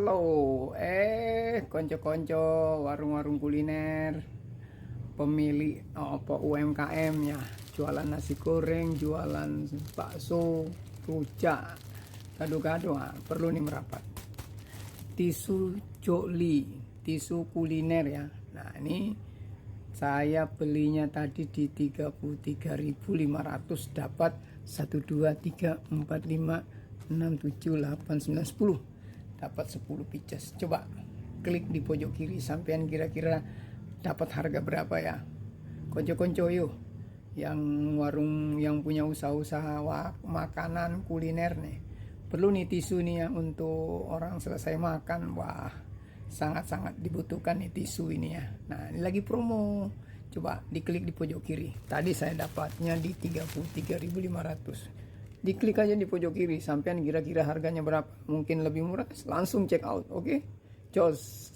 Halo, konco-konco warung-warung kuliner, pemilik apa UMKM ya, jualan nasi goreng, jualan bakso, rujak, gado-gado, perlu nih merapat. Tisu joli, tisu kuliner ya. Nah, ini saya belinya tadi di 33.500 dapat 1 2 3 4 5 6 7 8 9 10. Dapat 10 pieces. Coba klik di pojok kiri sampean kira-kira dapat harga berapa ya. Konco-konco yuk yang warung yang punya usaha-usaha makanan kuliner nih, perlu nih tisu nih ya untuk orang selesai makan. Wah, sangat-sangat dibutuhkan nih tisu ini ya. Nah, ini lagi promo. Coba diklik di pojok kiri. Tadi saya dapatnya di 33.500. Diklik aja di pojok kiri, sampean kira-kira harganya berapa. Mungkin lebih murah, langsung check out. Oke, Jos.